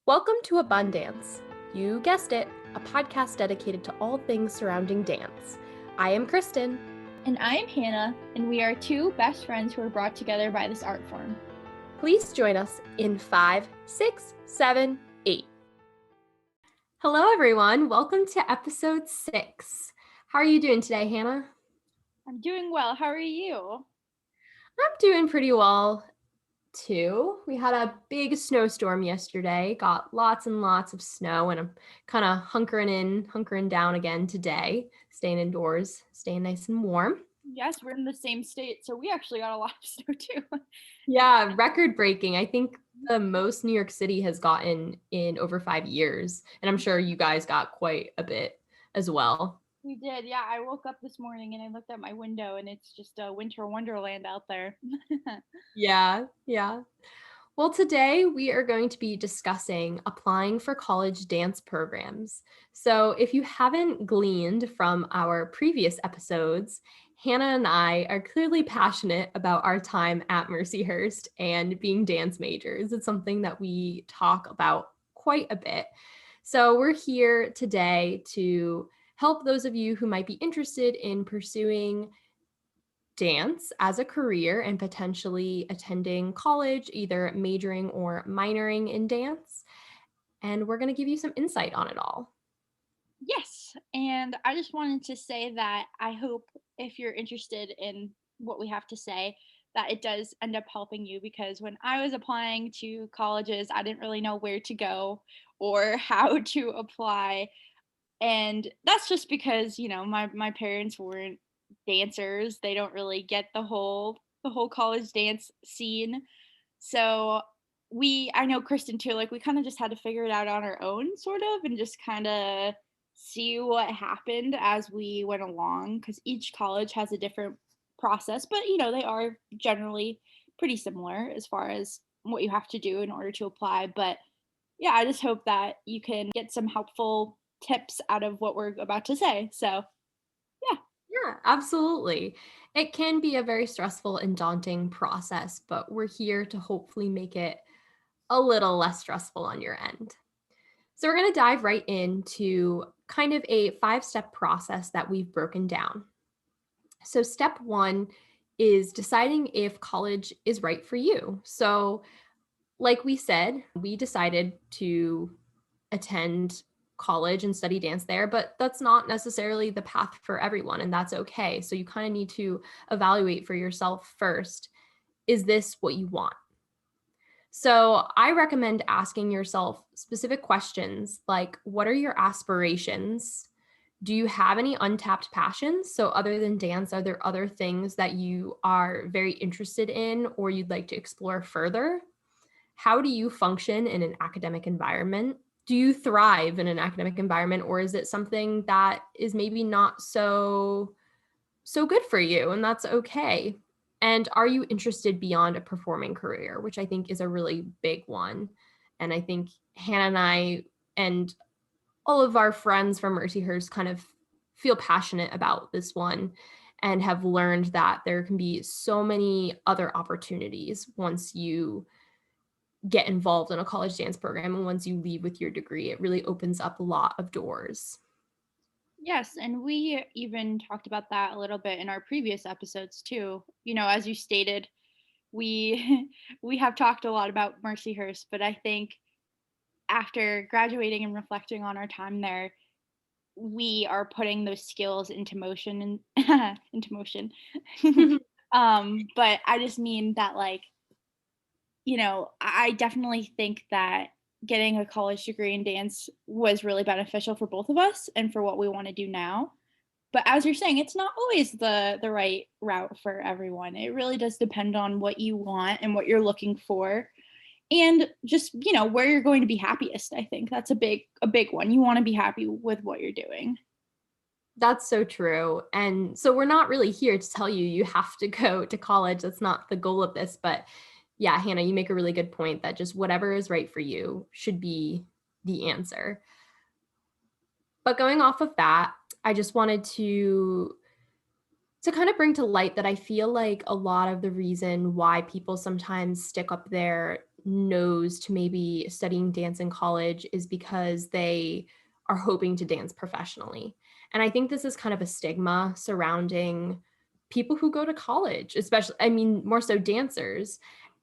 Welcome to Abundance. You guessed it, a podcast dedicated to all things surrounding dance. I am Kristen. And I am Hannah, and we are two best friends who are brought together by this art form. Please join us in 5, 6, 7, 8. Hello, everyone. Welcome to episode 6. How are you doing today, Hannah? I'm doing well. How are you? I'm doing pretty well, too. We had a big snowstorm yesterday, got lots and lots of snow, and I'm kind of hunkering down again today, staying indoors, staying nice and warm. Yes, we're in the same state, so we actually got a lot of snow too. Yeah, record breaking. I think the most New York City has gotten in over 5 years, and I'm sure you guys got quite a bit as well. We did, yeah. I woke up this morning and I looked out my window and it's just a winter wonderland out there. Yeah. Well, today we are going to be discussing applying for college dance programs. So, if you haven't gleaned from our previous episodes, Hannah and I are clearly passionate about our time at Mercyhurst and being dance majors. It's something that we talk about quite a bit. So, we're here today to help those of you who might be interested in pursuing dance as a career and potentially attending college, either majoring or minoring in dance. And we're going to give you some insight on it all. Yes, and I just wanted to say that I hope if you're interested in what we have to say, that it does end up helping you, because when I was applying to colleges, I didn't really know where to go or how to apply. And that's just because, my parents weren't dancers. They don't really get the whole college dance scene. So I know Kristen too, like we kind of just had to figure it out on our own sort of, and just kind of see what happened as we went along, because each college has a different process, but they are generally pretty similar as far as what you have to do in order to apply. But yeah, I just hope that you can get some helpful tips out of what we're about to say. So, yeah. Yeah, absolutely. It can be a very stressful and daunting process, but we're here to hopefully make it a little less stressful on your end. So, we're going to dive right into kind of a 5-step process that we've broken down. So, step 1 is deciding if college is right for you. So, like we said, we decided to attend college and study dance there, but that's not necessarily the path for everyone, and that's okay. So, you kind of need to evaluate for yourself first, is this what you want? So, I recommend asking yourself specific questions like, what are your aspirations? Do you have any untapped passions? So, other than dance, are there other things that you are very interested in or you'd like to explore further? How do you function in an academic environment? Do you thrive in an academic environment, or is it something that is maybe not so good for you, and that's okay? And are you interested beyond a performing career, which I think is a really big one. And I think Hannah and I and all of our friends from Mercyhurst kind of feel passionate about this one and have learned that there can be so many other opportunities once you get involved in a college dance program, and once you leave with your degree, it really opens up a lot of doors. Yes, and we even talked about that a little bit in our previous episodes too. As you stated, we we have talked a lot about Mercyhurst, but I think after graduating and reflecting on our time there, we are putting those skills into motion and into motion. But I just mean that, like, I definitely think that getting a college degree in dance was really beneficial for both of us and for what we want to do now. But as you're saying, it's not always the right route for everyone. It really does depend on what you want and what you're looking for, and just, where you're going to be happiest. I think that's a big one. You want to be happy with what you're doing. That's so true. And so we're not really here to tell you you have to go to college. That's not the goal of this. But yeah, Hannah, you make a really good point that just whatever is right for you should be the answer. But going off of that, I just wanted to kind of bring to light that I feel like a lot of the reason why people sometimes stick up their no's to maybe studying dance in college is because they are hoping to dance professionally. And I think this is kind of a stigma surrounding people who go to college, especially, I mean, more so dancers.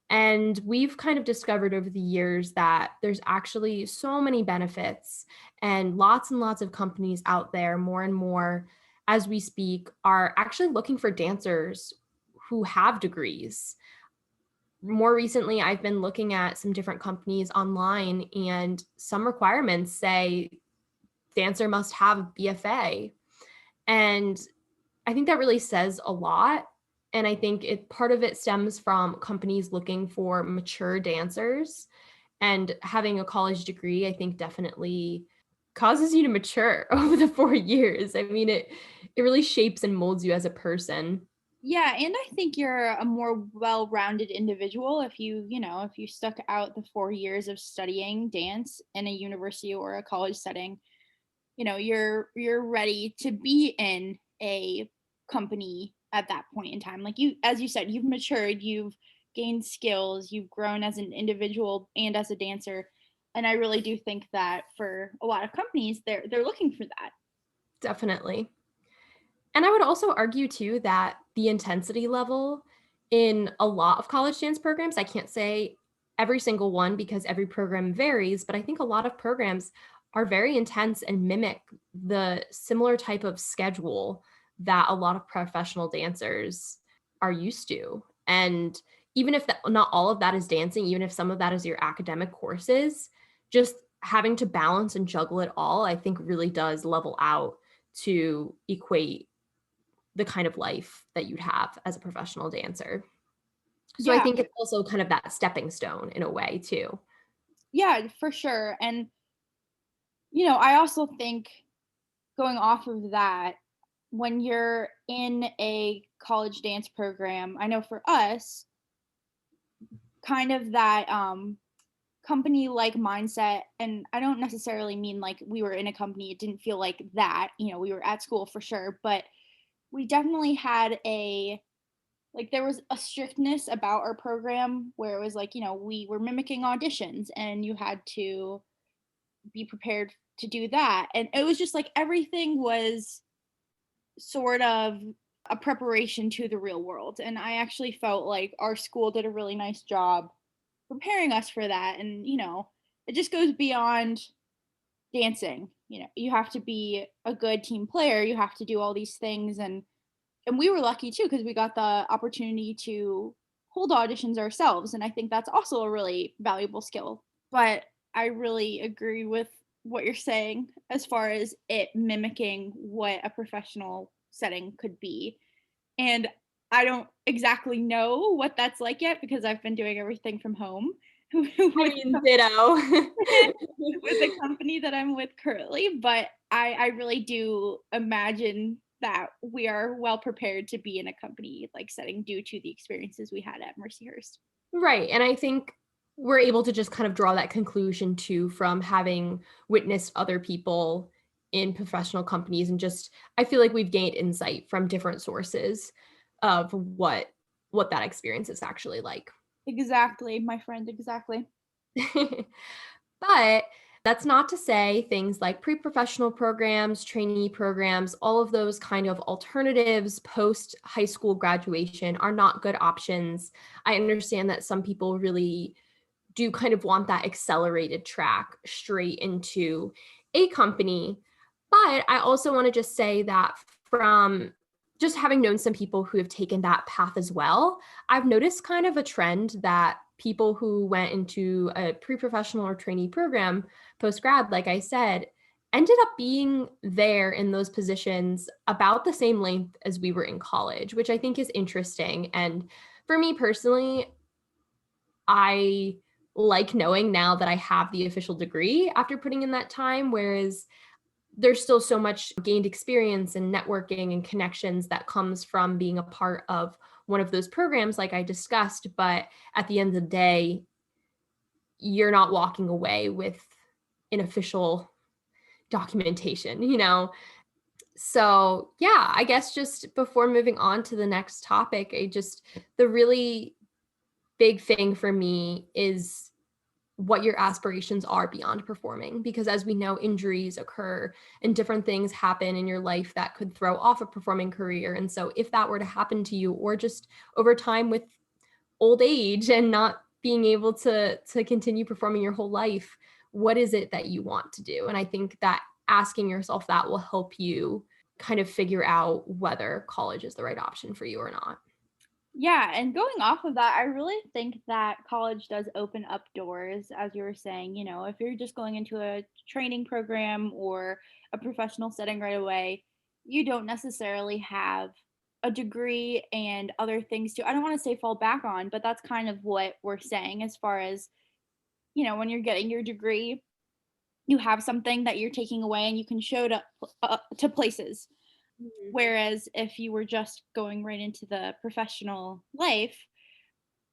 And we've kind of discovered over the years that there's actually so many benefits and lots of companies out there, more and more as we speak, are actually looking for dancers who have degrees. More recently, I've been looking at some different companies online, and some requirements say dancer must have a BFA. And I think that really says a lot. And I think part of it stems from companies looking for mature dancers, and having a college degree, I think definitely causes you to mature over the 4 years. I mean, it really shapes and molds you as a person. Yeah, and I think you're a more well-rounded individual if if you stuck out the 4 years of studying dance in a university or a college setting. You're ready to be in a company at that point in time. Like, you, as you said, you've matured, you've gained skills, you've grown as an individual and as a dancer. And I really do think that for a lot of companies, they're looking for that. Definitely. And I would also argue too that the intensity level in a lot of college dance programs, I can't say every single one because every program varies, but I think a lot of programs are very intense and mimic the similar type of schedule that a lot of professional dancers are used to. And even if not all of that is dancing, even if some of that is your academic courses, just having to balance and juggle it all, I think really does level out to equate the kind of life that you'd have as a professional dancer. So I Yeah, think it's also kind of that stepping stone in a way too. yeah, for sure. And I also think, going off of that, when you're in a college dance program, I know for us, kind of that company like mindset, and I don't necessarily mean like we were in a company, it didn't feel like that. We were at school for sure, but we definitely had a like there was a strictness about our program where it was like, we were mimicking auditions and you had to be prepared to do that. And it was just like everything was sort of a preparation to the real world. And I actually felt like our school did a really nice job preparing us for that. And, it just goes beyond dancing. You have to be a good team player, you have to do all these things. And we were lucky too because we got the opportunity to hold auditions ourselves. And I think that's also a really valuable skill. But I really agree with what you're saying as far as it mimicking what a professional setting could be. And I don't exactly know what that's like yet because I've been doing everything from home I with mean, ditto. with the company that I'm with currently, but I really do imagine that we are well prepared to be in a company like setting due to the experiences we had at Mercyhurst. Right. And I think we're able to just kind of draw that conclusion too from having witnessed other people in professional companies, and just I feel like we've gained insight from different sources of what that experience is actually like. Exactly, my friend, exactly. But that's not to say things like pre-professional programs, trainee programs, all of those kind of alternatives post high school graduation are not good options. I understand that some people really do kind of want that accelerated track straight into a company. But I also want to just say that from just having known some people who have taken that path as well, I've noticed kind of a trend that people who went into a pre-professional or trainee program post grad, like I said, ended up being there in those positions about the same length as we were in college, which I think is interesting. And for me personally, I like knowing now that I have the official degree after putting in that time, whereas there's still so much gained experience and networking and connections that comes from being a part of one of those programs, like I discussed. But at the end of the day, you're not walking away with an official documentation. So, yeah, I guess just before moving on to the next topic, the really big thing for me is what your aspirations are beyond performing, because as we know, injuries occur and different things happen in your life that could throw off a performing career. And so if that were to happen to you, or just over time with old age and not being able to continue performing your whole life, what is it that you want to do? And I think that asking yourself that will help you kind of figure out whether college is the right option for you or not. Yeah, and going off of that, I really think that college does open up doors, as you were saying. If you're just going into a training program or a professional setting right away, you don't necessarily have a degree and other things to, I don't want to say fall back on, but that's kind of what we're saying as far as, when you're getting your degree, you have something that you're taking away and you can show to places. Mhm. Whereas if you were just going right into the professional life,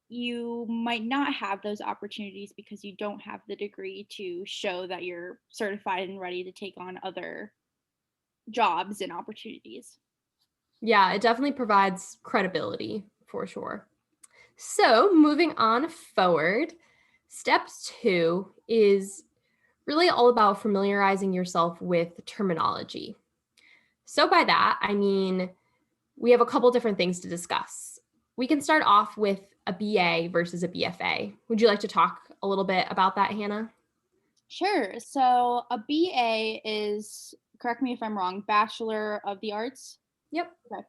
you might not have those opportunities because you don't have the degree to show that you're certified and ready to take on other jobs and opportunities. Yeah, it definitely provides credibility for sure. So, moving on forward, step 2 is really all about familiarizing yourself with terminology. So, by that, I mean, we have a couple different things to discuss. We can start off with a BA versus a BFA. Would you like to talk a little bit about that, Hannah? Sure. So a BA is, correct me if I'm wrong, Bachelor of the Arts. Yep. Okay.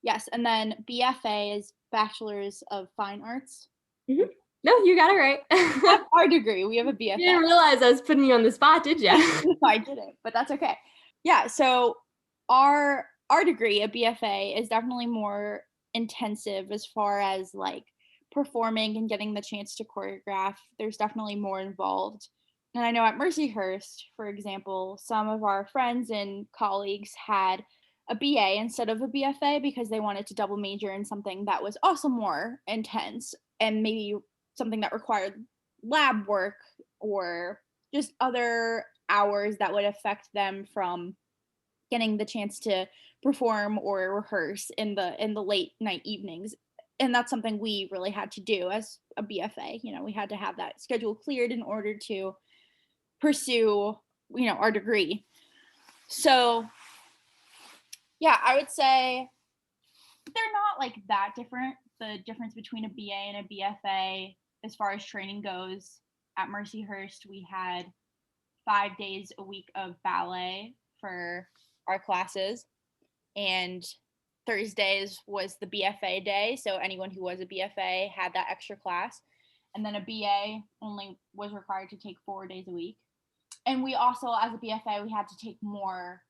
Yes. And then BFA is Bachelors of Fine Arts. Mhm. No, you got it right. That's our degree. We have a You BFA. didn't realize I was putting you on the spot, did you? No, I didn't, but that's okay. Yeah, so our degree, a BFA, is definitely more intensive as far as like performing and getting the chance to choreograph. There's definitely more involved. And I know at Mercyhurst, for example, some of our friends and colleagues had a BA instead of a BFA because they wanted to double major in something that was also more intense and maybe something that required lab work or just other hours that would affect them from getting the chance to perform or rehearse in the late night evenings. And that's something we really had to do as a BFA. We had to have that schedule cleared in order to pursue, our degree. So, yeah, I would say they're not like that different. The difference between a BA and a BFA as far as training goes, at Mercyhurst we had 5 days a week of ballet for our classes, and Thursdays was the BFA day. So anyone who was a BFA had that extra class. And then a BA only was required to take 4 days a week. And we also, as a BFA, we had to take more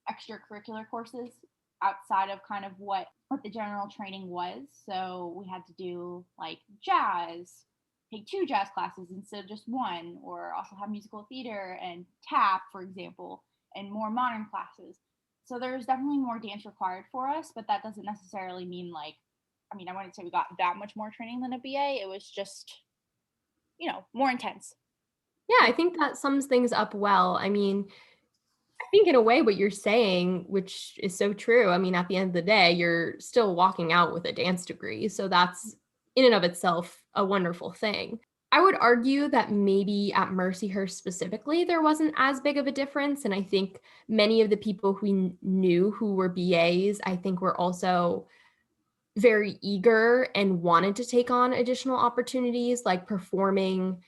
extracurricular courses outside of kind of what the general training was. So we had to do like jazz, take 2 jazz classes instead of just one, or also have musical theater and tap, for example, and more modern classes. So there's definitely more dance required for us, but that doesn't necessarily mean like, I wouldn't say we got that much more training than a BA. It was just, more intense. Yeah, I think that sums things up well. I mean, I think in a way what you're saying, which is so true, I mean, at the end of the day, you're still walking out with a dance degree. So that's in and of itself a wonderful thing. I would argue that maybe at Mercyhurst specifically, there wasn't as big of a difference. And I think many of the people who we knew who were BAs, I think were also very eager and wanted to take on additional opportunities like performing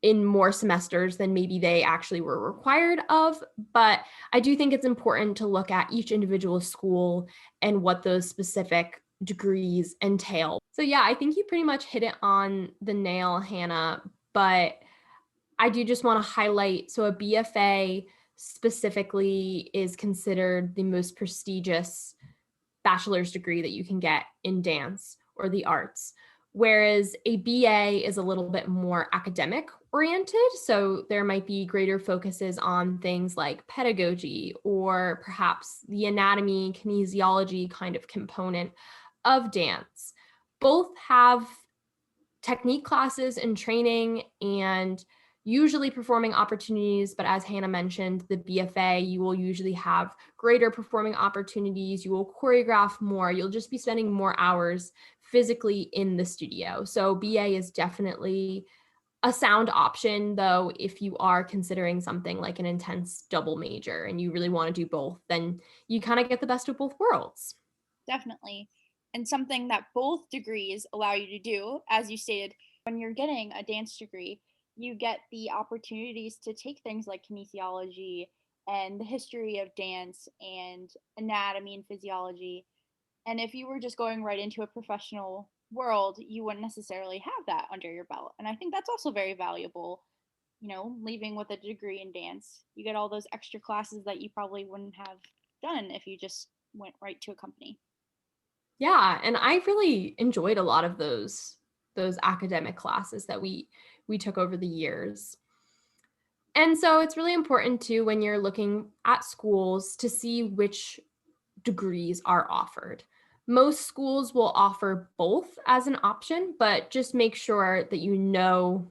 in more semesters than maybe they actually were required of. But I do think it's important to look at each individual school and what those specific degrees entail. So, yeah, I think you pretty much hit it on the nail, Hannah. But I do just want to highlight, so a BFA specifically is considered the most prestigious bachelor's degree that you can get in dance or the arts. Whereas a BA is a little bit more academic oriented. So there might be greater focuses on things like pedagogy or perhaps the anatomy, kinesiology kind of component of dance. Both have technique classes and training and usually performing opportunities. But as Hannah mentioned, the BFA, you will usually have greater performing opportunities. You will choreograph more. You'll just be spending more hours physically in the studio. So BA is definitely a sound option, though, if you are considering something like an intense double major and you really want to do both, then you kind of get the best of both worlds. Definitely. And something that both degrees allow you to do, as you stated, when you're getting a dance degree, you get the opportunities to take things like kinesiology and the history of dance and anatomy and physiology. And if you were just going right into a professional world, you wouldn't necessarily have that under your belt. And I think that's also very valuable, leaving with a degree in dance. You get all those extra classes that you probably wouldn't have done if you just went right to a company. Yeah, and I really enjoyed a lot of those academic classes that we took over the years. And so it's really important too when you're looking at schools to see which degrees are offered. Most schools will offer both as an option, but just make sure that you know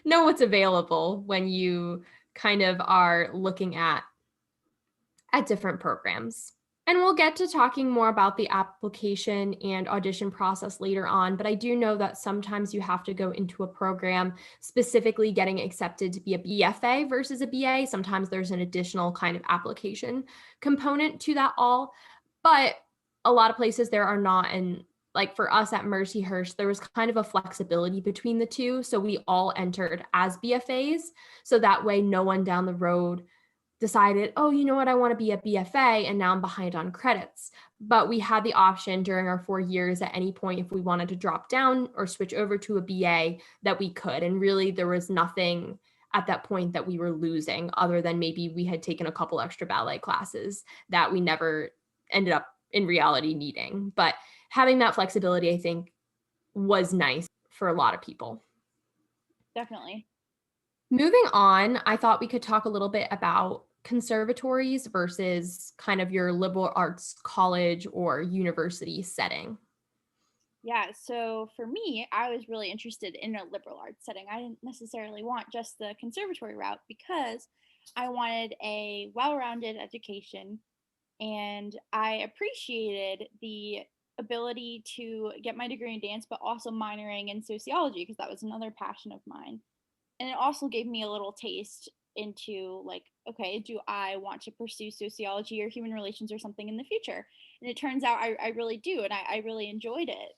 know what's available when you kind of are looking at different programs. And we'll get to talking more about the application and audition process later on, but I do know that sometimes you have to go into a program specifically getting accepted to be a BFA versus a BA. Sometimes there's an additional kind of application component to that all, but a lot of places there are not. And like for us at Mercyhurst, there was kind of a flexibility between the two. So we all entered as BFAs. So that way, no one down the road decided, oh, you know what, I want to be a BFA and now I'm behind on credits. But we had the option during our 4 years at any point, if we wanted to drop down or switch over to a BA, that we could. And really, there was nothing at that point that we were losing other than maybe we had taken a couple extra ballet classes that we never ended up in reality needing. But having that flexibility, I think, was nice for a lot of people. Definitely. Moving on, I thought we could talk a little bit about conservatories versus kind of your liberal arts college or university setting. Yeah, so for me, I was really interested in a liberal arts setting. I didn't necessarily want just the conservatory route because I wanted a well rounded education and I appreciated the ability to get my degree in dance, but also minoring in sociology because that was another passion of mine. And it also gave me a little taste into like, okay, do I want to pursue sociology or human relations or something in the future? And it turns out I really do, and I really enjoyed it.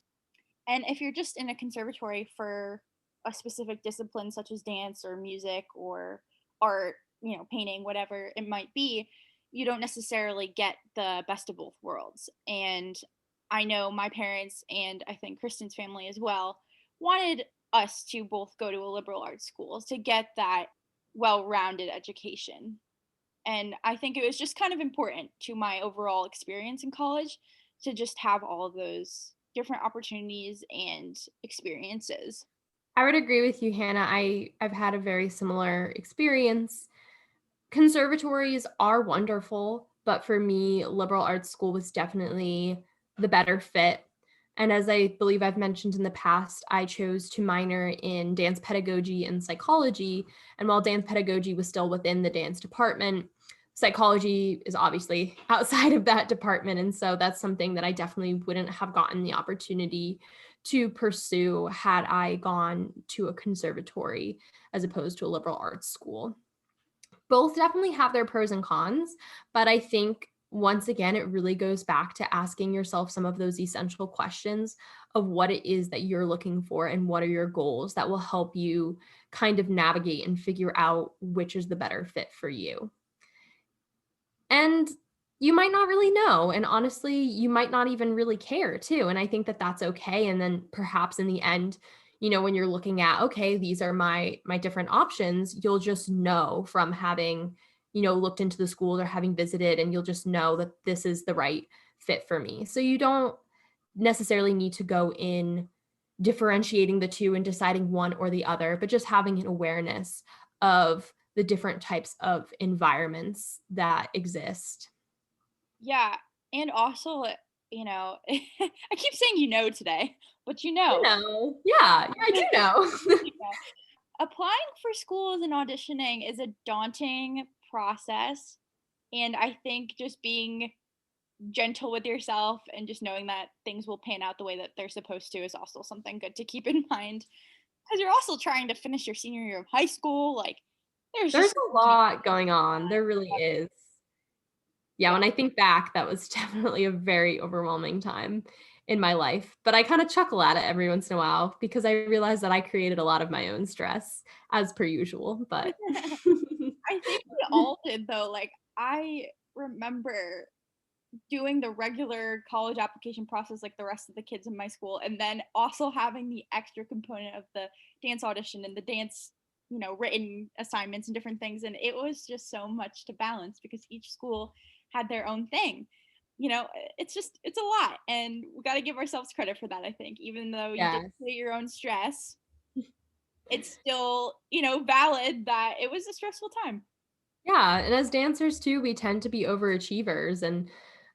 And if you're just in a conservatory for a specific discipline such as dance or music or art, painting, whatever it might be, you don't necessarily get the best of both worlds. And I know my parents and I think Kristen's family as well wanted us to both go to a liberal arts school to get that well-rounded education. And I think it was just kind of important to my overall experience in college to just have all of those different opportunities and experiences. I would agree with you, Hannah. I've had a very similar experience. Conservatories are wonderful, but for me, liberal arts school was definitely the better fit. And as I believe I've mentioned in the past, I chose to minor in dance pedagogy and psychology. And while dance pedagogy was still within the dance department, psychology is obviously outside of that department. And so that's something that I definitely wouldn't have gotten the opportunity to pursue had I gone to a conservatory as opposed to a liberal arts school. Both definitely have their pros and cons, but I think once again, it really goes back to asking yourself some of those essential questions of what it is that you're looking for and what are your goals that will help you kind of navigate and figure out which is the better fit for you. And you might not really know. And honestly, you might not even really care too. And I think that that's okay. And then perhaps in the end, when you're looking at, okay, these are my different options, you'll just know from having, looked into the schools or having visited, and you'll just know that this is the right fit for me. So you don't necessarily need to go in differentiating the two and deciding one or the other, but just having an awareness of the different types of environments that exist. Yeah. And also, I keep saying today, but Yeah, I do know. you know. Applying for schools and auditioning is a daunting process. And I think just being gentle with yourself and just knowing that things will pan out the way that they're supposed to is also something good to keep in mind. Because you're also trying to finish your senior year of high school. Like, there's There's just a so much lot going on. There really stuff. is. Yeah, Yeah. when I think back, that was definitely a very overwhelming time in my life, but I kinda chuckle at it every once in a while because I realize that I created a lot of my own stress as per usual, but I think we all did though. Like, I remember doing the regular college application process like the rest of the kids in my school, and then also having the extra component of the dance audition and the dance, written assignments and different things. And it was just so much to balance because each school had their own thing. It's a lot. And we got to give ourselves credit for that, I think. Even though you did Yes. create your own stress, it's still, valid that it was a stressful time. Yeah, and as dancers too, we tend to be overachievers, and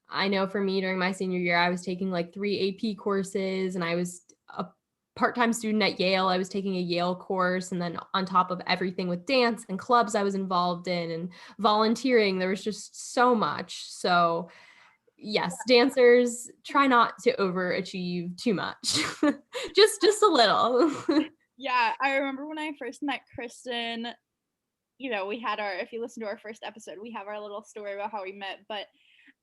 I know for me during my senior year, I was taking like 3 AP courses and I was a part-time student at Yale. I was taking a Yale course and then on top of everything with dance and clubs I was involved in and volunteering, there was just so much. So, yes, dancers try not to overachieve too much. Just a little. Yeah, I remember when I first met Kristen, we had if you listen to our first episode, we have our little story about how we met. But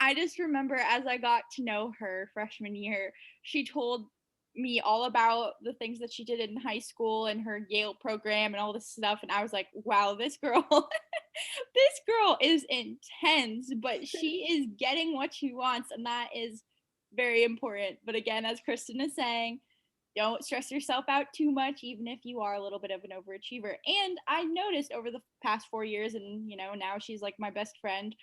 I just remember as I got to know her freshman year, she told me all about the things that she did in high school and her Yale program and all this stuff. And I was like, wow, this girl, this girl is intense, but she is getting what she wants. And that is very important. But again, as Kristen is saying, don't stress yourself out too much, even if you are a little bit of an overachiever. And I noticed over the past 4 years, and now she's like my best friend.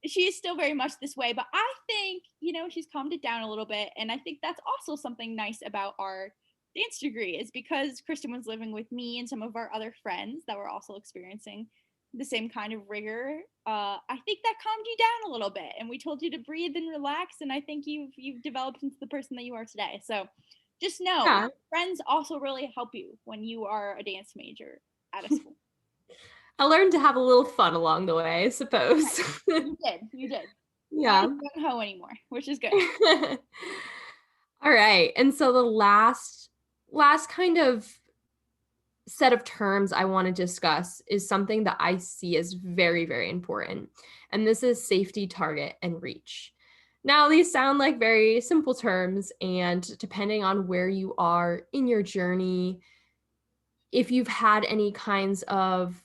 She is still very much this way, but I think, she's calmed it down a little bit. And I think that's also something nice about our dance degree, is because Kristen was living with me and some of our other friends that were also experiencing the same kind of rigor. I think that calmed you down a little bit, and we told you to breathe and relax. And I think you've developed into the person that you are today. So just know Yeah. friends also really help you when you are a dance major at a school. I learned to have a little fun along the way, I suppose. You did. You're not Yeah. a gung ho anymore, which is good. All right. And so the last kind of set of terms I want to discuss is something that I see as very, very important. And this is safety, target, and reach. Now, these sound like very simple terms, and depending on where you are in your journey, if you've had any kinds of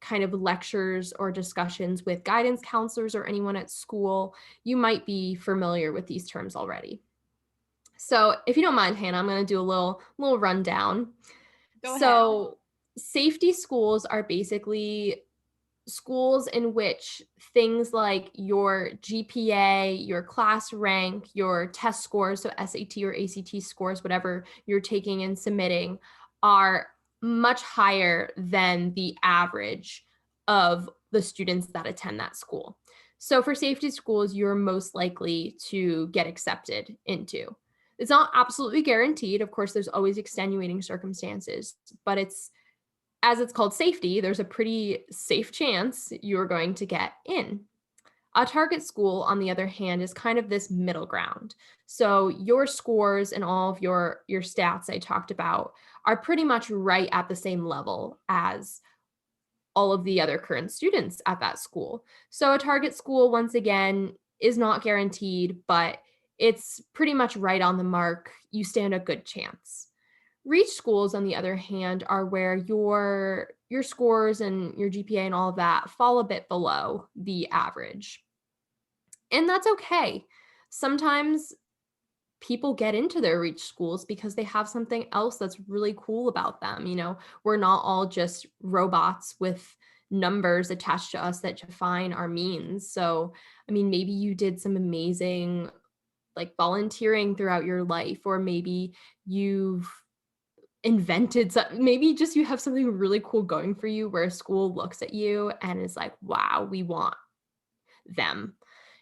kind of lectures or discussions with guidance counselors or anyone at school, you might be familiar with these terms already. So, if you don't mind, Hannah, I'm going to do a little rundown. Go ahead. So, safety schools are basically schools in which things like your GPA, your class rank, your test scores, so SAT or ACT scores, whatever you're taking and submitting, are much higher than the average of the students that attend that school. So for safety schools, you're most likely to get accepted into. It's not absolutely guaranteed. Of course, there's always extenuating circumstances, but as it's called safety, there's a pretty safe chance you're going to get in. A target school, on the other hand, is kind of this middle ground. So your scores and all of your stats I talked about are pretty much right at the same level as all of the other current students at that school. So a target school, once again, is not guaranteed, but it's pretty much right on the mark. You stand a good chance. Reach schools, on the other hand, are where your scores and your GPA and all of that fall a bit below the average. And that's okay. Sometimes people get into their reach schools because they have something else that's really cool about them. We're not all just robots with numbers attached to us that define our means. So, I mean, maybe you did some amazing like volunteering throughout your life, or maybe you've invented maybe just you have something really cool going for you where a school looks at you and is like, wow, we want them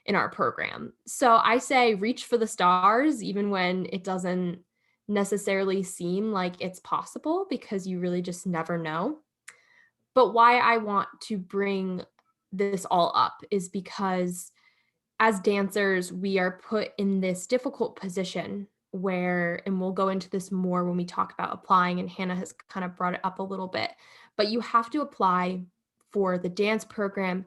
in our program. So I say reach for the stars, even when it doesn't necessarily seem like it's possible, because you really just never know. But why I want to bring this all up is because as dancers, we are put in this difficult position where, and we'll go into this more when we talk about applying, and Hannah has kind of brought it up a little bit, but you have to apply for the dance program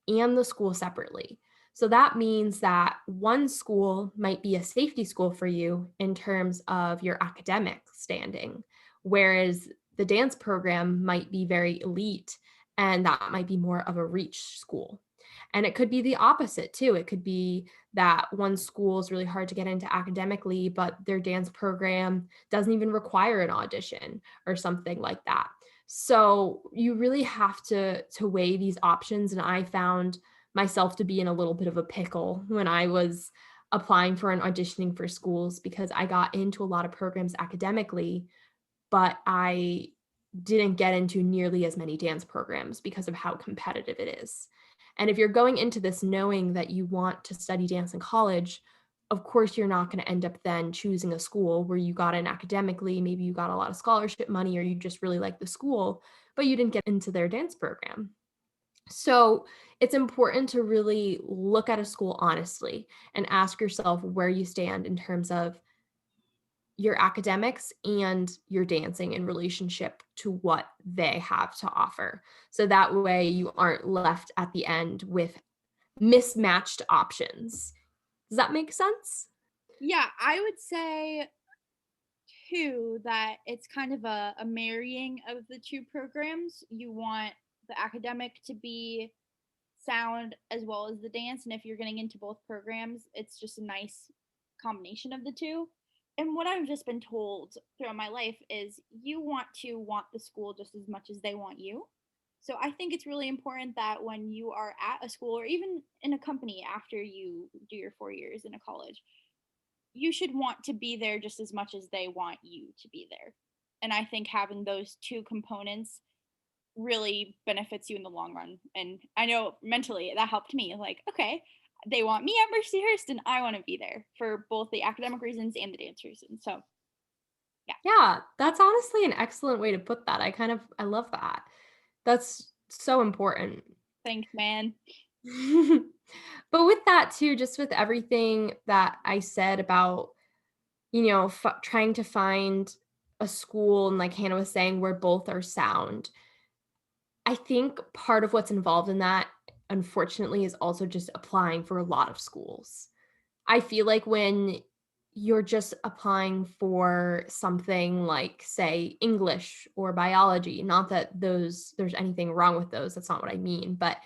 and the school separately. So that means that one school might be a safety school for you in terms of your academic standing, whereas the dance program might be very elite and that might be more of a reach school. And it could be the opposite too. It could be that one school is really hard to get into academically, but their dance program doesn't even require an audition or something like that. So you really have to weigh these options. And I found myself to be in a little bit of a pickle when I was applying for and auditioning for schools because I got into a lot of programs academically, but I didn't get into nearly as many dance programs because of how competitive it is. And if you're going into this knowing that you want to study dance in college, of course, you're not going to end up then choosing a school where you got in academically. Maybe you got a lot of scholarship money or you just really like the school, but you didn't get into their dance program. So it's important to really look at a school honestly and ask yourself where you stand in terms of your academics and your dancing in relationship to what they have to offer. So that way you aren't left at the end with mismatched options. Does that make sense? Yeah, I would say too that it's kind of a marrying of the two programs. You want the academic to be sound as well as the dance. And if you're getting into both programs, it's just a nice combination of the two. And what I've just been told throughout my life is you want to want the school just as much as they want you. So I think it's really important that when you are at a school or even in a company after you do your 4 years in a college, you should want to be there just as much as they want you to be there. And I think having those two components really benefits you in the long run. And I know mentally that helped me. Like, okay, they want me at Mercyhurst and I want to be there for both the academic reasons and the dance reasons. So, yeah, Yeah, that's honestly an excellent way to put that. I love that. That's so important. thanks, man. But with that too, just with everything that I said about, trying to find a school and like Hannah was saying, where both are sound. I think part of what's involved in that, unfortunately, is also just applying for a lot of schools. I feel like when you're just applying for something like, say, English or biology, not that there's anything wrong with those, that's not what I mean, but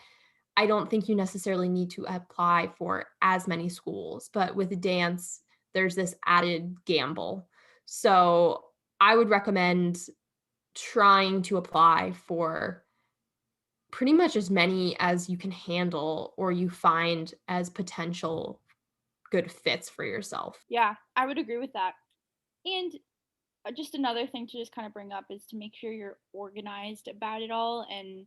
I don't think you necessarily need to apply for as many schools. But with dance, there's this added gamble. So I would recommend trying to apply for pretty much as many as you can handle or you find as potential good fits for yourself. Yeah, I would agree with that. And just another thing to just kind of bring up is to make sure you're organized about it all and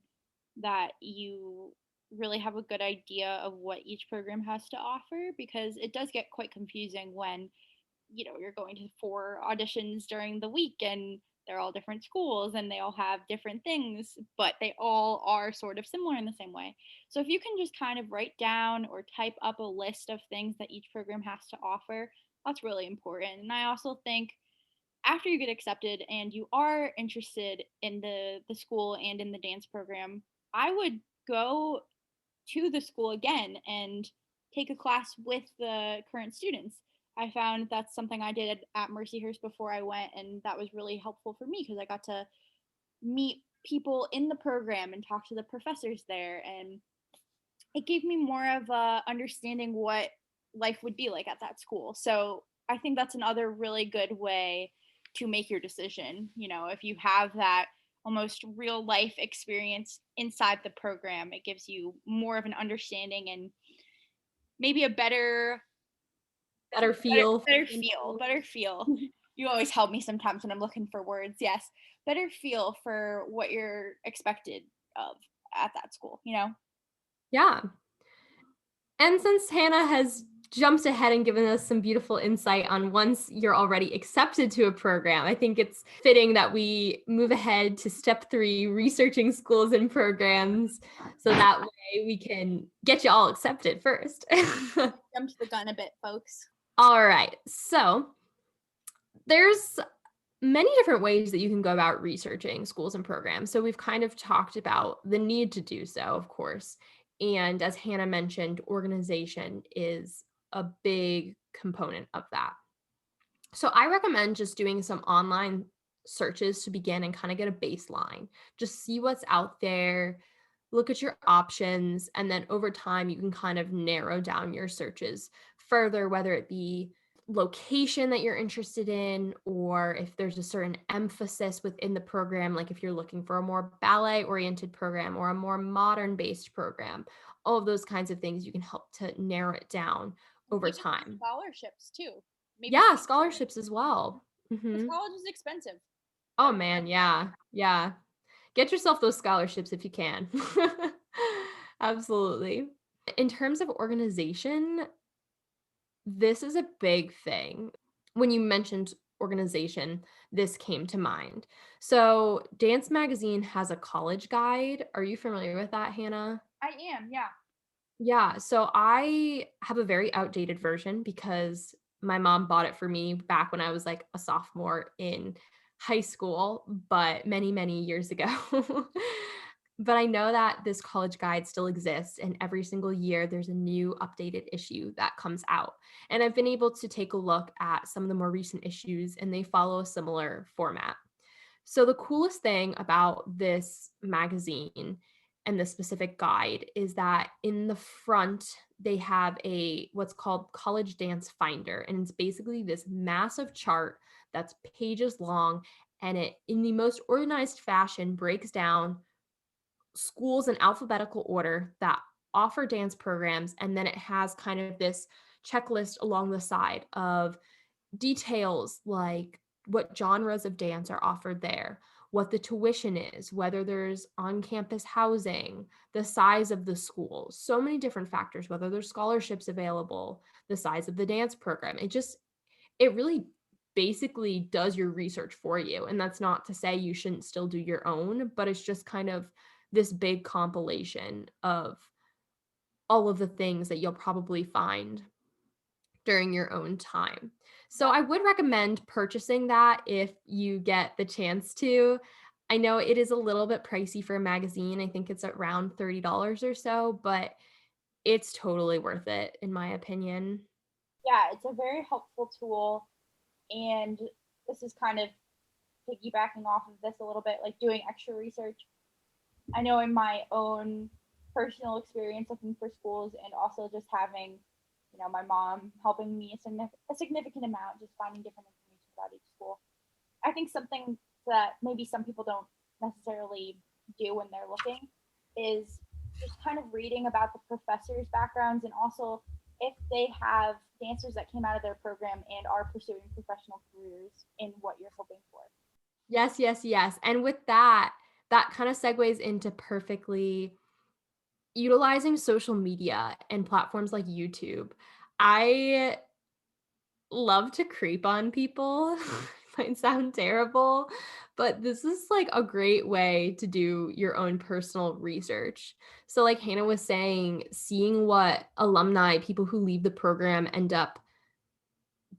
that you really have a good idea of what each program has to offer because it does get quite confusing when you're going to 4 auditions during the week and they're all different schools and they all have different things, but they all are sort of similar in the same way. So if you can just kind of write down or type up a list of things that each program has to offer, that's really important. And I also think after you get accepted and you are interested in the school and in the dance program, I would go to the school again and take a class with the current students. I found that's something I did at Mercyhurst before I went, and that was really helpful for me because I got to meet people in the program and talk to the professors there, and it gave me more of a understanding what life would be like at that school. So I think that's another really good way to make your decision. If you have that almost real life experience inside the program, it gives you more of an understanding and maybe a Better better feel. better feel, better feel. You always help me sometimes when I'm looking for words. Yes, better feel for what you're expected of at that school. Yeah. And since Hannah has jumped ahead and given us some beautiful insight on once you're already accepted to a program. I think it's fitting that we move ahead to step 3, researching schools and programs, so that way we can get you all accepted first. Jumped the gun a bit, folks. All right. So there's many different ways that you can go about researching schools and programs. So we've kind of talked about the need to do so, of course. And as Hannah mentioned, organization is a big component of that. So I recommend just doing some online searches to begin and kind of get a baseline. Just see what's out there, look at your options, and then over time you can kind of narrow down your searches further, whether it be location that you're interested in, or if there's a certain emphasis within the program, like if you're looking for a more ballet oriented program or a more modern based program. All of those kinds of things you can help to narrow it down over Even for time. scholarships too. Maybe Yeah, see scholarships as well. because Mhm. college is expensive. Oh, Let's man, face it. yeah, yeah. Get yourself those scholarships if you can. Absolutely. In terms of organization, this is a big thing. When you mentioned organization, this came to mind. So, Dance Magazine has a college guide. Are you familiar with that, Hannah? I am, yeah. Yeah, so I have a very outdated version because my mom bought it for me back when I was like a sophomore in high school, but many, many years ago. But I know that this college guide still exists, and every single year there's a new updated issue that comes out. And I've been able to take a look at some of the more recent issues, and they follow a similar format. So the coolest thing about this magazine and the specific guide is that in the front they have a what's called college dance finder, and it's basically this massive chart that's pages long, and it in the most organized fashion breaks down schools in alphabetical order that offer dance programs, and then it has kind of this checklist along the side of details like what genres of dance are offered there, what the tuition is, whether there's on campus housing, the size of the school, so many different factors, whether there's scholarships available, the size of the dance program. It really basically does your research for you. And that's not to say you shouldn't still do your own, but it's just kind of this big compilation of all of the things that you'll probably find during your own time. So That I would recommend purchasing that if you get the chance to. I know it is a little bit pricey for a magazine. I think it's around $30 or so, but it's totally worth it in my opinion. yeah, it's a very helpful tool, and this is kind of piggybacking off of this a little bit, like doing extra research. I know in my own personal experience looking for schools and also just having, my mom helping me a significant amount, just finding different information about each school. I think something that maybe some people don't necessarily do when they're looking is just kind of reading about the professors' backgrounds and also if they have dancers that came out of their program and are pursuing professional careers in what you're hoping for. Yes, yes, yes. And with that, that kind of segues into perfectly utilizing social media and platforms like YouTube. I love to creep on people. Might sound terrible, but this is like a great way to do your own personal research. So, like Hannah was saying, seeing what alumni, people who leave the program, end up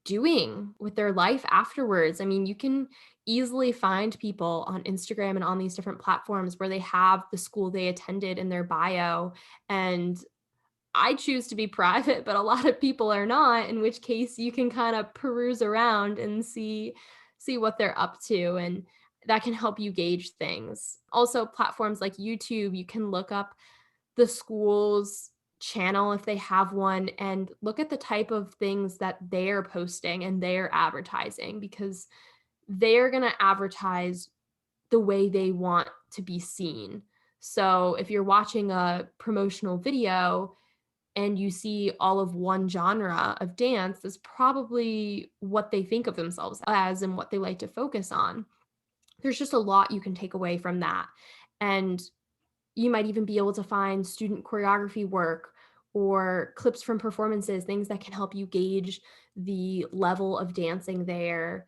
doing with their life afterwards. I mean, you can easily find people on Instagram and on these different platforms where they have the school they attended in their bio. And I choose to be private, but a lot of people are not, in which case you can kind of peruse around and see what they're up to, and that can help you gauge things. Also, platforms like YouTube, you can look up the school's channel if they have one and look at the type of things that they're posting and they're advertising, because they're going to advertise the way they want to be seen. So, if you're watching a promotional video and you see all of one genre of dance, that's probably what they think of themselves as and what they like to focus on. There's just a lot you can take away from that. And you might even be able to find student choreography work or clips from performances, things that can help you gauge the level of dancing there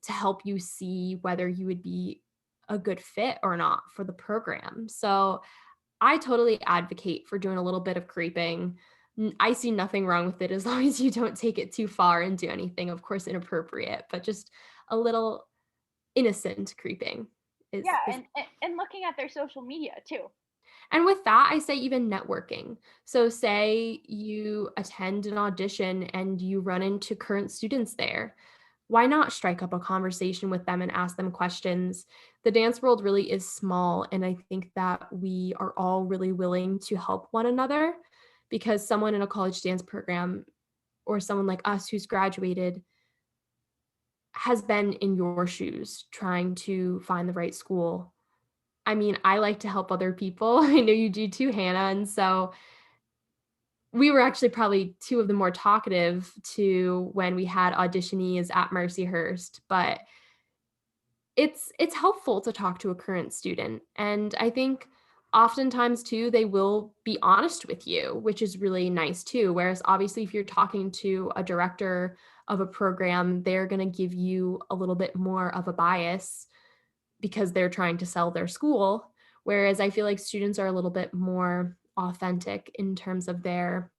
to help you see whether you would be a good fit or not for the program. So I totally advocate for doing a little bit of creeping. I see nothing wrong with it as long as you don't take it too far and do anything, of course, inappropriate, but just a little innocent creeping Yeah, is. and looking at their social media too. And with that, I say even networking. So say you attend an audition and you run into current students there. Why not strike up a conversation with them and ask them questions? The dance world really is small, and I think that we are all really willing to help one another because someone in a college dance program or someone like us who's graduated has been in your shoes trying to find the right school. I mean, I like to help other people. I know you do too, Hannah. And so we were actually probably two of the more talkative to when we had auditionees at Mercyhurst, but it's helpful to talk to a current student. And I think oftentimes too, they will be honest with you, which is really nice too. Whereas obviously, if you're talking to a director of a program, they're going to give you a little bit more of a bias because they're trying to sell their school. Whereas I feel like students are a little bit more authentic in terms of their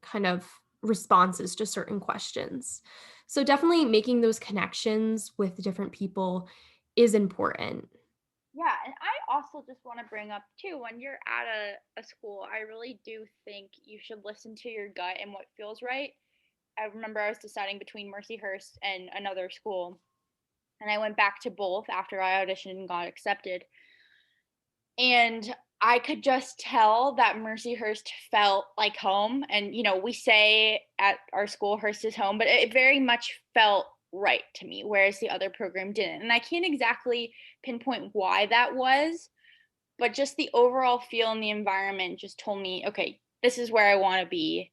kind of responses to certain questions. So definitely making those connections with different people is important. Yeah, and I also just want to bring up too, when you're at a school, I really do think you should listen to your gut and what feels right. I remember I was deciding between Mercyhurst and another school, and I went back to both after I auditioned and got accepted. And I could just tell that Mercyhurst felt like home. And, we say at our school, Hurst is home, but it very much felt right to me, whereas the other program didn't. And I can't exactly pinpoint why that was, but just the overall feel in the environment just told me, okay, this is where I want to be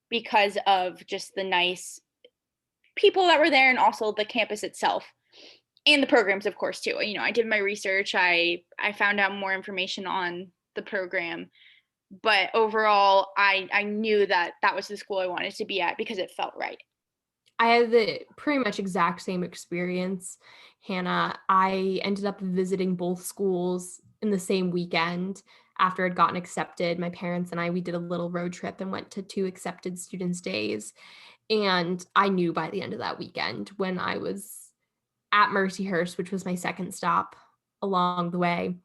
because of just the nice people that were there and also the campus itself and the programs, of course, too. I did my research. I found out more information on the program, but overall I knew that that was the school I wanted to be at because it felt right. I had the pretty much exact same experience, Hannah. I ended up visiting both schools in the same weekend after I'd gotten accepted. My parents and I, we did a little road trip and went to two accepted students' days. And I knew by the end of that weekend when I was at Mercyhurst, which was my second stop along the way,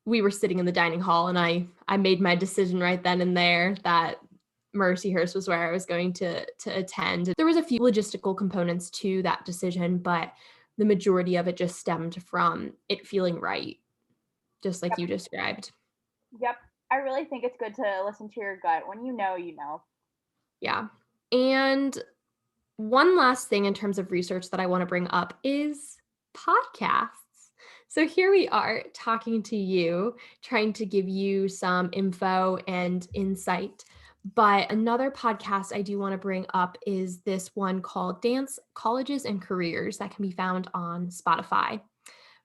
we were sitting in the dining hall and I made my decision right then and there that Mercyhurst was where I was going to attend. There was a few logistical components to that decision, but the majority of it just stemmed from it feeling right, just like Yep. you described. Yep. I really think it's good to listen to your gut. When you know, you know. Yeah. And one last thing in terms of research that I want to bring up is podcasts. So here we are talking to you, trying to give you some info and insight. But another podcast I do want to bring up is this one called Dance Colleges and Careers that can be found on Spotify.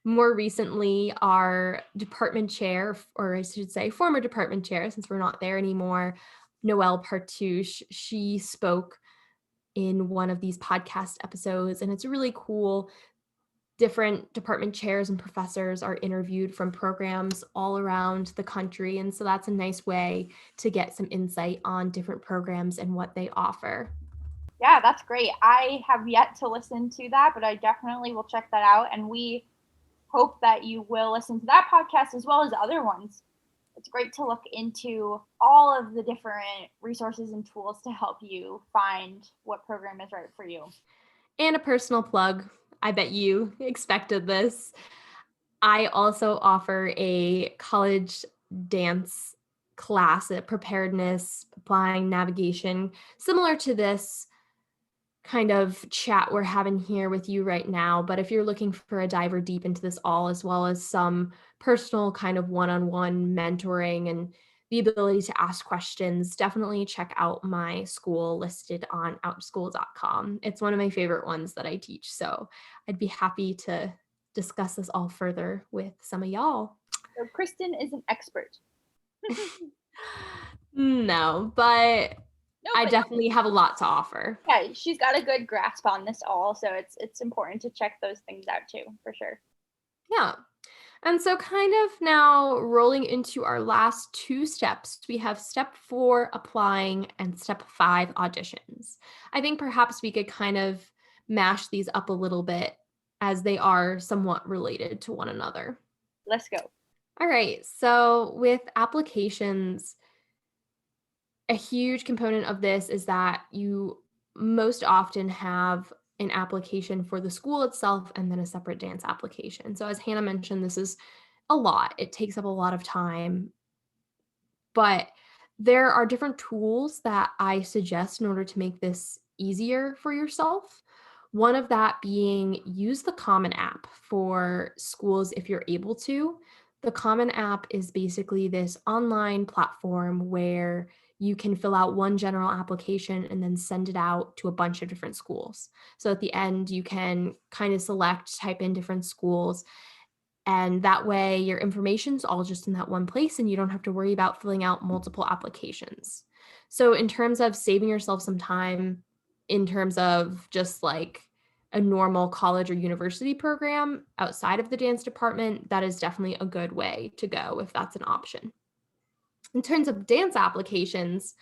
More recently, our department chair, or I should say former department chair, since we're not there anymore, Noelle Partouche, she spoke in one of these podcast episodes, and it's really cool. Different department chairs and professors are interviewed from programs all around the country, and so that's a nice way to get some insight on different programs and what they offer. Yeah, that's great. I have yet to listen to that, but I definitely will check that out. And we hope that you will listen to that podcast as well as other ones. It's great to look into all of the different resources and tools to help you find what program is right for you. And a personal plug, I bet you expected this. I also offer a college dance class, a preparedness, applying navigation, similar to this kind of chat we're having here with you right now. But if you're looking for a diver deep into this all, as well as some personal kind of one on one mentoring and the ability to ask questions, definitely check out my school listed on outschool.com. It's one of my favorite ones that I teach. So I'd be happy to discuss this all further with some of y'all. So Kristen is an expert. No, but No, I but definitely have a lot to offer. yeah, she's got a good grasp on this all, so it's important to check those things out too, for sure. Yeah. And so, kind of now rolling into our last two steps, we have step 4, applying, and step 5, auditions. I think perhaps we could kind of mash these up a little bit as they are somewhat related to one another. Let's go. All right. So, with applications, a huge component of this is that you most often have an application for the school itself and then a separate dance application. So, as Hannah mentioned, this is a lot. It takes up a lot of time, but there are different tools that I suggest in order to make this easier for yourself. One of that being use the Common App for schools if you're able to. The Common App is basically this online platform where you can fill out one general application and then send it out to a bunch of different schools. So at the end, you can kind of select, type in different schools, and that way your information's all just in that one place and you don't have to worry about filling out multiple applications. So in terms of saving yourself some time, in terms of just like a normal college or university program outside of the dance department, that is definitely a good way to go if that's an option. In terms of dance applications,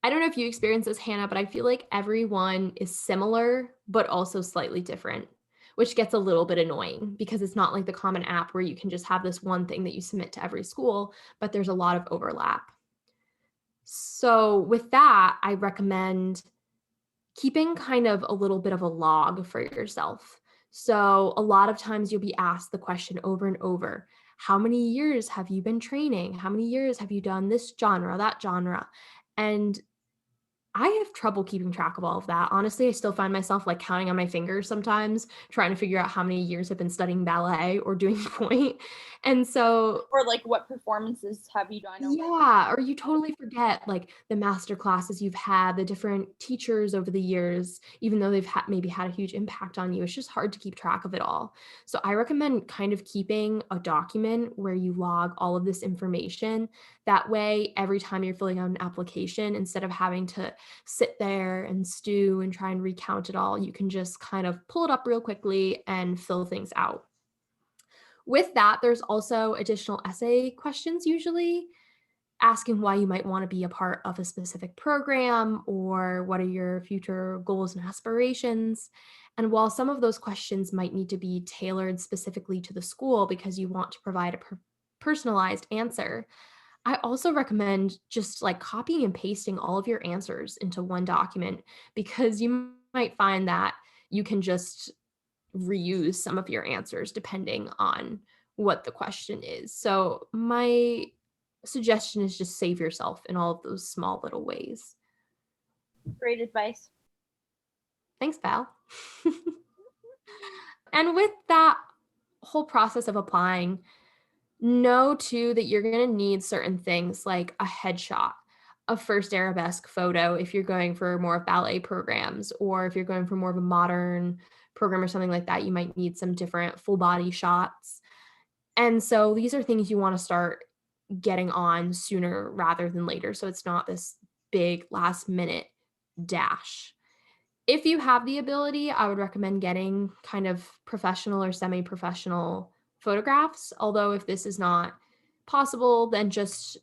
I don't know if you experience this, Hannah, but I feel like everyone is similar, but also slightly different, which gets a little bit annoying because it's not like the Common App where you can just have this one thing that you submit to every school, but there's a lot of overlap. So, with that, I recommend keeping kind of a little bit of a log for yourself. So, a lot of times you'll be asked the question over and over: how many years have you been training? How many years have you done this genre, that genre? And I have trouble keeping track of all of that. Honestly, I still find myself like counting on my fingers sometimes, trying to figure out how many years I've been studying ballet or doing point. And so Or like what performances have you done over yeah, or you totally forget, like, the master classes you've had, the different teachers over the years, even though they've maybe had a huge impact on you, it's just hard to keep track of it all. So I recommend kind of keeping a document where you log all of this information. That way, every time you're filling out an application, instead of having to sit there and stew and try and recount it all, you can just kind of pull it up real quickly and fill things out. With that, there's also additional essay questions usually asking why you might want to be a part of a specific program or what are your future goals and aspirations. And while some of those questions might need to be tailored specifically to the school because you want to provide a personalized answer, I also recommend just like copying and pasting all of your answers into one document because you might find that you can just reuse some of your answers depending on what the question is. So, my suggestion is just save yourself in all of those small little ways. great advice. Thanks, Val. And with that whole process of applying, know too that you're going to need certain things like a headshot, a first arabesque photo if you're going for more of ballet programs, or if you're going for more of a modern program or something like that, you might need some different full body shots. And so these are things you want to start getting on sooner rather than later. So it's not this big last minute dash. If you have the ability, I would recommend getting kind of professional or semi professional photographs. Although, if this is not possible, then just,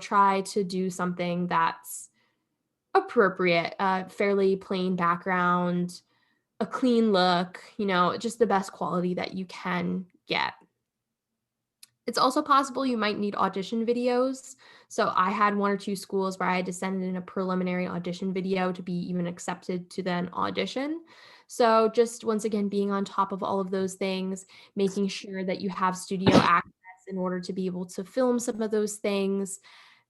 try to do something that's appropriate, fairly plain background, a clean look, just the best quality that you can get. It's also possible you might need audition videos. So I had one or two schools where I had to send in a preliminary audition video to be even accepted to then audition. So just once again, being on top of all of those things, making sure that you have studio access in order to be able to film some of those things,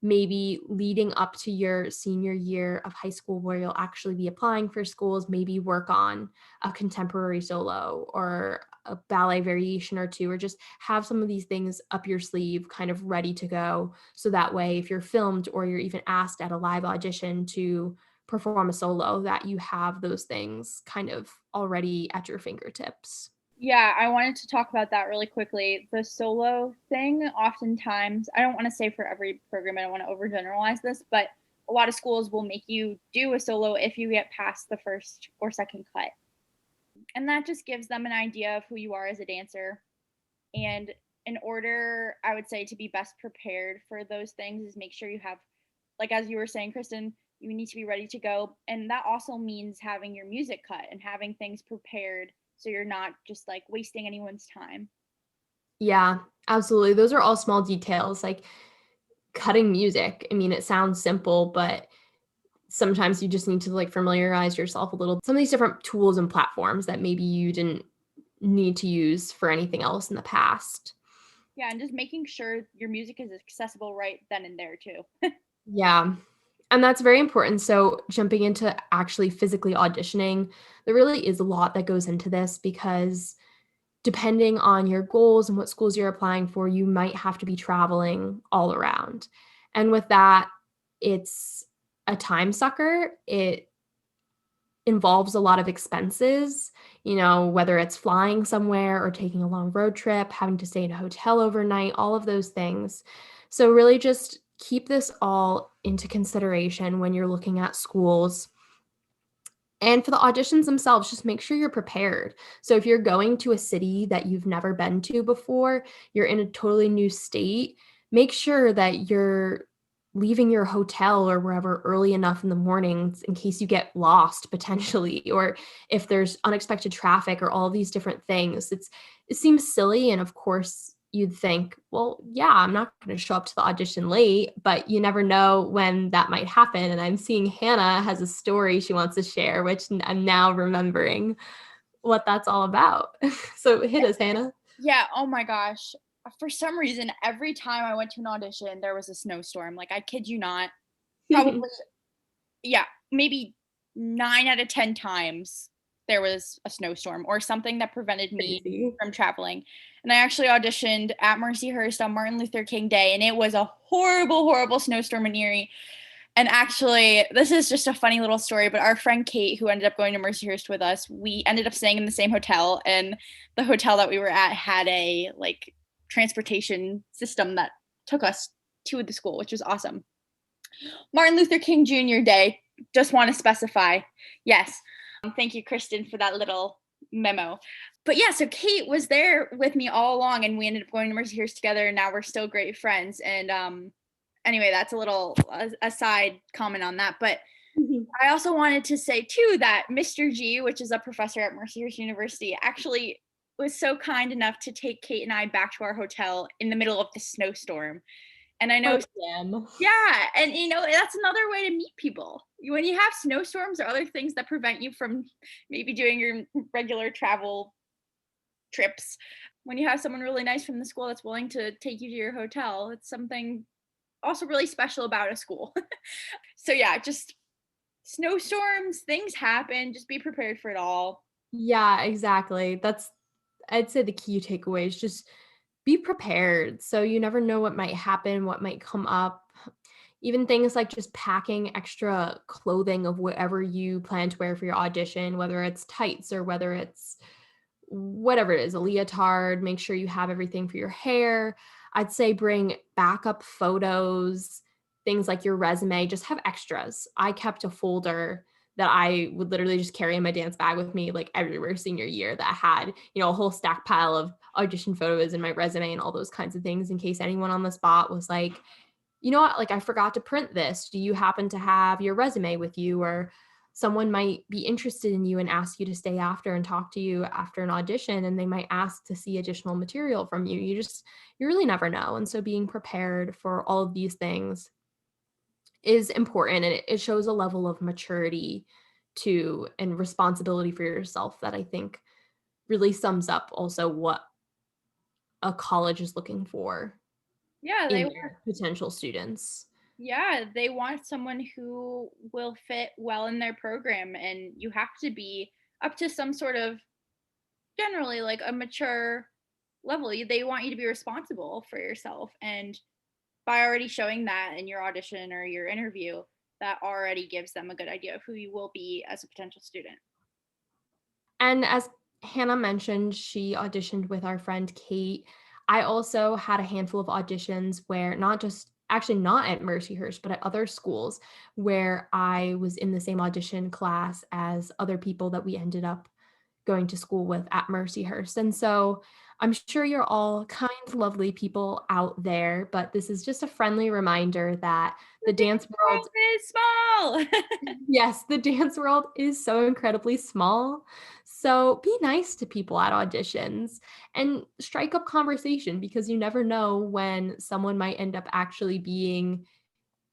maybe leading up to your senior year of high school where you'll actually be applying for schools, maybe work on a contemporary solo or a ballet variation or two, or just have some of these things up your sleeve kind of ready to go. So that way, if you're filmed or you're even asked at a live audition to perform a solo, that you have those things kind of already at your fingertips. Yeah, I wanted to talk about that really quickly. The solo thing, oftentimes, I don't want to say for every program, I don't want to overgeneralize this, but a lot of schools will make you do a solo if you get past the first or second cut. And that just gives them an idea of who you are as a dancer. And in order, I would say, to be best prepared for those things is make sure you have, like as you were saying, Kristen, you need to be ready to go. And that also means having your music cut and having things prepared so you're not just like wasting anyone's time. Yeah, absolutely. Those are all small details, like cutting music. I mean, it sounds simple, but sometimes you just need to like familiarize yourself a little. Some of these different tools and platforms that maybe you didn't need to use for anything else in the past. Yeah, and just making sure your music is accessible right then and there too. Yeah. And that's very important. So, jumping into actually physically auditioning, there really is a lot that goes into this because depending on your goals and what schools you're applying for, you might have to be traveling all around. And with that, it's a time sucker. It involves a lot of expenses, whether it's flying somewhere or taking a long road trip, having to stay in a hotel overnight, all of those things. So, really just keep this all into consideration when you're looking at schools. And for the auditions themselves, just make sure you're prepared. So if you're going to a city that you've never been to before, you're in a totally new state, make sure that you're leaving your hotel or wherever early enough in the mornings in case you get lost potentially, or if there's unexpected traffic or all these different things. It seems silly, and of course you'd think, well, yeah, I'm not going to show up to the audition late, but you never know when that might happen. And I'm seeing Hannah has a story she wants to share, which I'm now remembering what that's all about. So hit us, Hannah. Yeah, oh my gosh. For some reason, every time I went to an audition, there was a snowstorm. Like, I kid you not, probably, yeah, maybe 9 out of 10 times there was a snowstorm or something that prevented me Crazy. from traveling. And I actually auditioned at Mercyhurst on Martin Luther King Day, and it was a horrible, horrible snowstorm in Erie. And actually, this is just a funny little story, but our friend Kate, who ended up going to Mercyhurst with us, we ended up staying in the same hotel, and the hotel that we were at had a like transportation system that took us to the school, which was awesome. Martin Luther King Jr. Day, just want to specify. Yes. Thank you, Kristen, for that little memo. But yeah, so Kate was there with me all along, and we ended up going to Mercyhurst together, and now we're still great friends. And anyway, that's a little aside comment on that. But I also wanted to say too that Mr. G, which is a professor at Mercyhurst University, actually was so kind enough to take Kate and I back to our hotel in the middle of the snowstorm. And I know, Heart jam. yeah, and that's another way to meet people. When you have snowstorms or other things that prevent you from maybe doing your regular travel trips, when you have someone really nice from the school that's willing to take you to your hotel, it's something also really special about a school. So yeah, just snowstorms, things happen, just be prepared for it all. Yeah, exactly. I'd say the key takeaway is just be prepared. So you never know what might happen, what might come up. Even things like just packing extra clothing of whatever you plan to wear for your audition, whether it's tights or whether it's whatever it is, a leotard, make sure you have everything for your hair. I'd say bring backup photos, things like your resume, just have extras. I kept a folder that I would literally just carry in my dance bag with me like everywhere senior year that had, a whole stack pile of audition photos and my resume and all those kinds of things in case anyone on the spot was like, you know what, like I forgot to print this. Do you happen to have your resume with you? Or someone might be interested in you and ask you to stay after and talk to you after an audition, and they might ask to see additional material from you. You really never know. And so being prepared for all of these things is important, and it shows a level of maturity to and responsibility for yourself that I think really sums up also what a college is looking for Yeah, in their potential students. they want someone who will fit well in their program, and you have to be up to some sort of generally like a mature level. They want you to be responsible for yourself, and by already showing that in your audition or your interview, that already gives them a good idea of who you will be as a potential student. And as Hannah mentioned she auditioned with our friend Kate. I also had a handful of auditions where not at Mercyhurst, but at other schools where I was in the same audition class as other people that we ended up going to school with at Mercyhurst. And so I'm sure you're all kind, lovely people out there, but this is just a friendly reminder that the dance world, World is small. yes, the dance world is so incredibly small. So be nice to people at auditions and strike up conversation because you never know when someone might end up actually being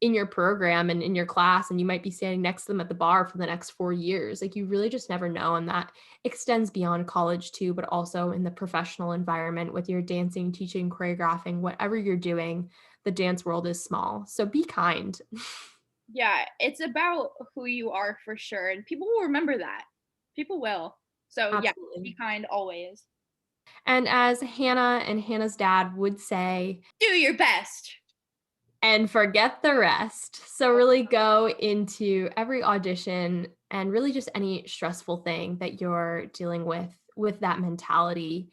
in your program and in your class, and you might be standing next to them at the bar for the next 4 years. Like, you really just never know, and that extends beyond college too, but also in the professional environment with your dancing, teaching, choreographing, whatever you're doing, the dance world is small. So be kind. Yeah, it's about who you are for sure, and people will remember that. People will. So, yeah, be Absolutely. kind always. And as Hannah and Hannah's dad would say, Do your best. and forget the rest. So really go into every audition and really just any stressful thing that you're dealing with that mentality.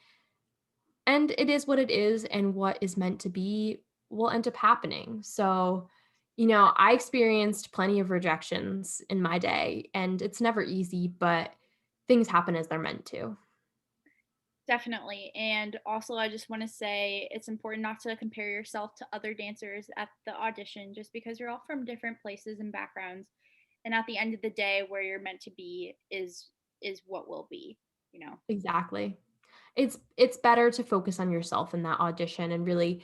And it is what it is, and what is meant to be will end up happening. So, I experienced plenty of rejections in my day, and it's never easy, but things happen as they're meant to. Definitely. And also, I just want to say it's important not to compare yourself to other dancers at the audition just because you're all from different places and backgrounds. And at the end of the day, where you're meant to be is what will be, you know. Exactly. It's better to focus on yourself in that audition and really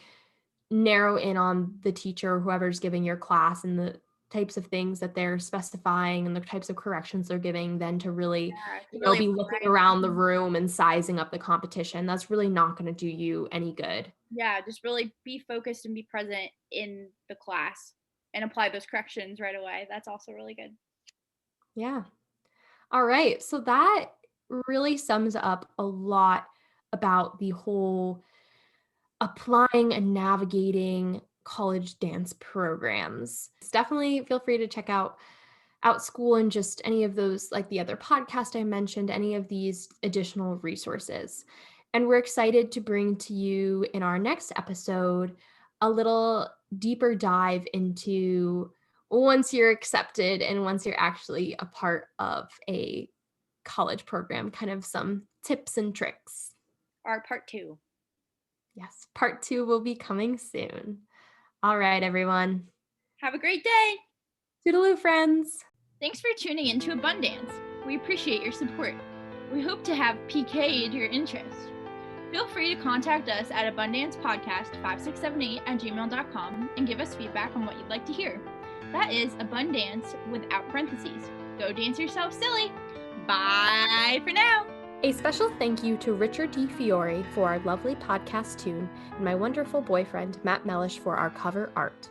narrow in on the teacher or whoever's giving your class and the types of things that they're specifying and the types of corrections they're giving than to really, To really be looking around the room and sizing up the competition. That's really not going to do you any good. yeah, just really be focused and be present in the class and apply those corrections right away. That's also really good. Yeah. All right. So that really sums up a lot about the whole applying and navigating college dance programs. Definitely feel free to check out school and just any of those, like the other podcast I mentioned, any of these additional resources. And we're excited to bring to you in our next episode a little deeper dive into once you're accepted and once you're actually a part of a college program, kind of some tips and tricks. Our part 2. Yes, part 2 will be coming soon. All right, everyone. Have a great day. Toodaloo, friends. Thanks for tuning in to Abundance. We appreciate your support. We hope to have PK'd your interest. Feel free to contact us at abundancepodcast5678@gmail.com and give us feedback on what you'd like to hear. That is abundance without parentheses. Go dance yourself silly. Bye for now. A special thank you to Richard D. Fiore for our lovely podcast tune and my wonderful boyfriend, Matt Mellish, for our cover art.